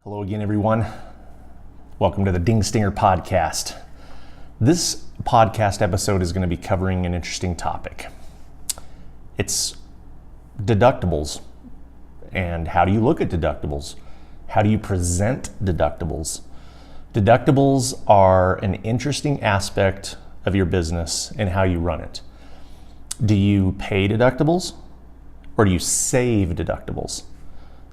Hello again, everyone. Welcome to the Ding Stinger Podcast. This podcast episode is going to be covering an interesting topic. It's deductibles. And how do you look at deductibles? How do you present deductibles? Deductibles are an interesting aspect of your business and how you run it. Do you pay deductibles or do you save deductibles?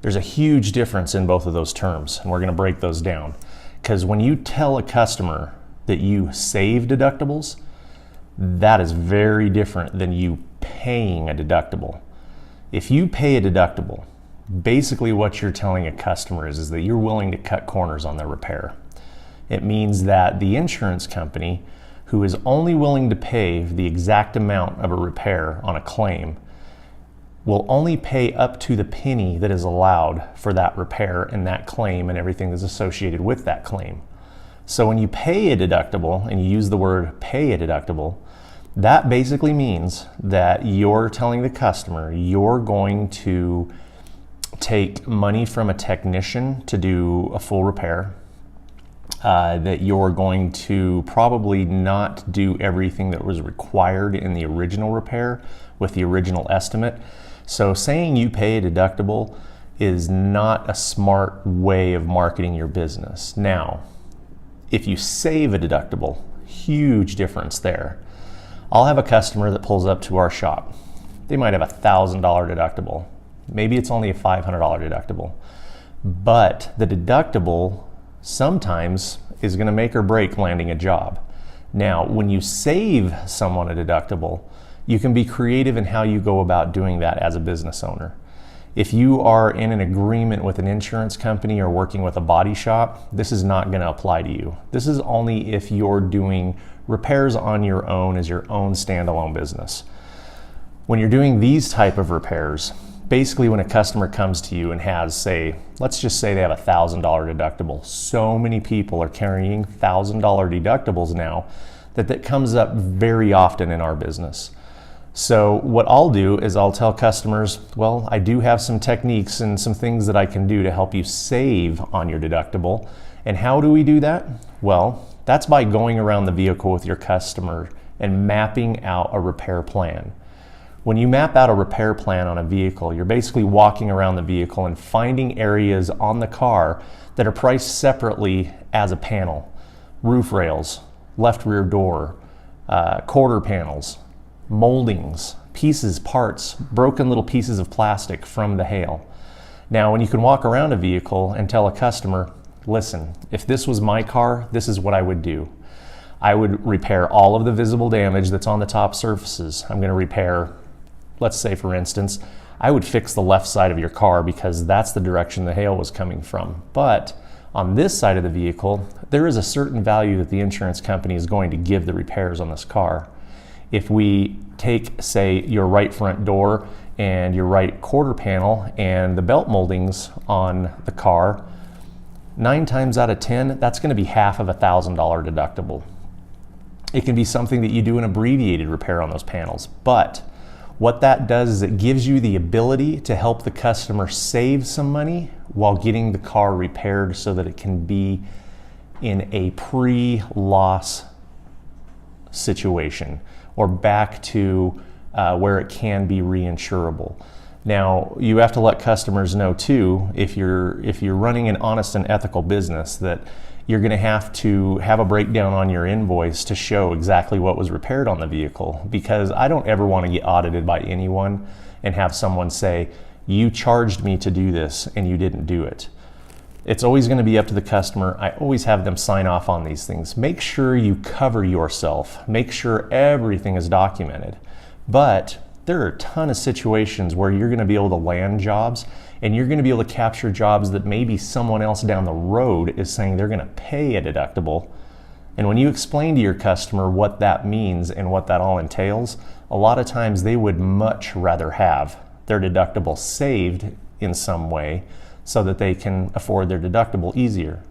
There's a huge difference in both of those terms, and we're going to break those down. Because when you tell a customer that you save deductibles, that is very different than you paying a deductible. If you pay a deductible, basically what you're telling a customer is that you're willing to cut corners on their repair. It means that the insurance company, who is only willing to pay the exact amount of a repair on a claim, will only pay up to the penny that is allowed for that repair and that claim and everything that's associated with that claim. So when you pay a deductible, and you use the word pay a deductible, that basically means that you're telling the customer you're going to take money from a technician to do a full repair, that you're going to probably not do everything that was required in the original repair with the original estimate. So saying you pay a deductible is not a smart way of marketing your business. Now, if you save a deductible, huge difference there. I'll have a customer that pulls up to our shop. They might have a $1,000 deductible. Maybe it's only a $500 deductible. But the deductible sometimes is going to make or break landing a job. Now, when you save someone a deductible, you can be creative in how you go about doing that as a business owner. If you are in an agreement with an insurance company or working with a body shop, this is not going to apply to you. This is only if you're doing repairs on your own as your own standalone business. When you're doing these type of repairs, basically when a customer comes to you and has, say, let's just say they have a $1,000 deductible. So many people are carrying $1,000 deductibles now that comes up very often in our business. So what I'll do is I'll tell customers, well, I do have some techniques and some things that I can do to help you save on your deductible. And how do we do that? Well, that's by going around the vehicle with your customer and mapping out a repair plan. When you map out a repair plan on a vehicle, you're basically walking around the vehicle and finding areas on the car that are priced separately as a panel. Roof rails, left rear door, quarter panels, moldings, pieces, parts, broken little pieces of plastic from the hail. Now, when you can walk around a vehicle and tell a customer, listen, if this was my car, this is what I would do. I would repair all of the visible damage that's on the top surfaces. I'm going to repair, let's say for instance, I would fix the left side of your car because that's the direction the hail was coming from. But on this side of the vehicle, there is a certain value that the insurance company is going to give the repairs on this car. If we take, say, your right front door and your right quarter panel and the belt moldings on the car, 9 times out of 10, that's going to be half of $1,000 deductible. It can be something that you do an abbreviated repair on those panels, but what that does is it gives you the ability to help the customer save some money while getting the car repaired so that it can be in a pre-loss situation or back to where it can be reinsurable. Now, you have to let customers know too, if you're running an honest and ethical business, that you're going to have a breakdown on your invoice to show exactly what was repaired on the vehicle, because I don't ever want to get audited by anyone and have someone say, you charged me to do this and you didn't do it. It's always going to be up to the customer. I always have them sign off on these things. Make sure you cover yourself. Make sure everything is documented. But there are a ton of situations where you're going to be able to land jobs and you're going to be able to capture jobs that maybe someone else down the road is saying they're going to pay a deductible. And when you explain to your customer what that means and what that all entails, a lot of times they would much rather have their deductible saved in some way so that they can afford their deductible easier.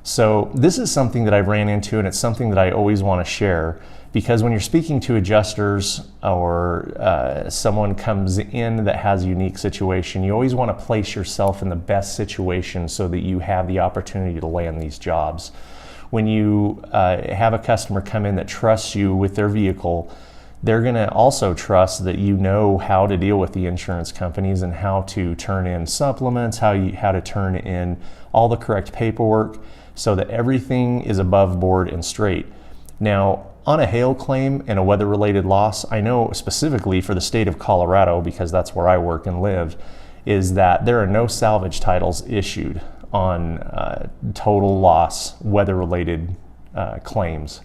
So this is something that I ran into, and it's something that I always want to share Because when you're speaking to adjusters or someone comes in that has a unique situation, you always want to place yourself in the best situation so that you have the opportunity to land these jobs. When you have a customer come in that trusts you with their vehicle, they're going to also trust that you know how to deal with the insurance companies and how to turn in supplements, how to turn in all the correct paperwork so that everything is above board and straight. Now, on a hail claim and a weather-related loss, I know specifically for the state of Colorado, because that's where I work and live, is that there are no salvage titles issued on total loss weather-related claims.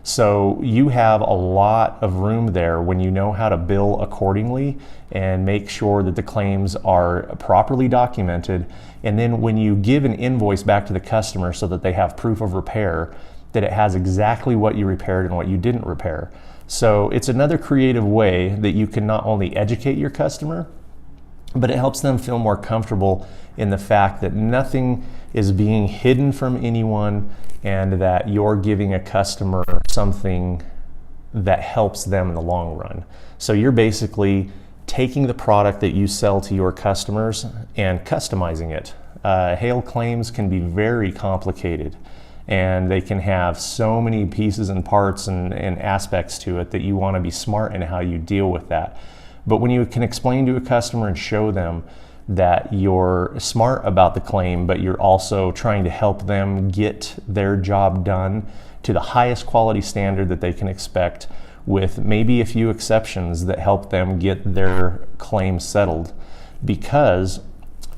So you have a lot of room there when you know how to bill accordingly and make sure that the claims are properly documented. And then when you give an invoice back to the customer so that they have proof of repair, that it has exactly what you repaired and what you didn't repair. So it's another creative way that you can not only educate your customer, but it helps them feel more comfortable in the fact that nothing is being hidden from anyone and that you're giving a customer something that helps them in the long run. So you're basically taking the product that you sell to your customers and customizing it. Hail claims can be very complicated, and they can have so many pieces and parts and aspects to it that you want to be smart in how you deal with that. But when you can explain to a customer and show them that you're smart about the claim, but you're also trying to help them get their job done to the highest quality standard that they can expect, with maybe a few exceptions that help them get their claim settled, because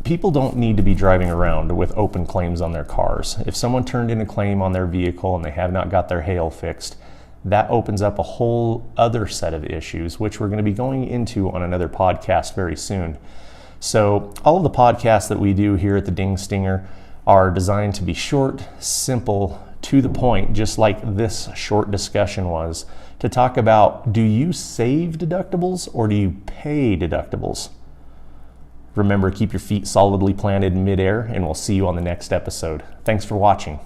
people don't need to be driving around with open claims on their cars. If someone turned in a claim on their vehicle and they have not got their hail fixed, that opens up a whole other set of issues, which we're going to be going into on another podcast very soon. So all of the podcasts that we do here at the Ding Stinger are designed to be short, simple, to the point, just like this short discussion was, to talk about, do you save deductibles or do you pay deductibles? Remember, keep your feet solidly planted in midair, and we'll see you on the next episode. Thanks for watching.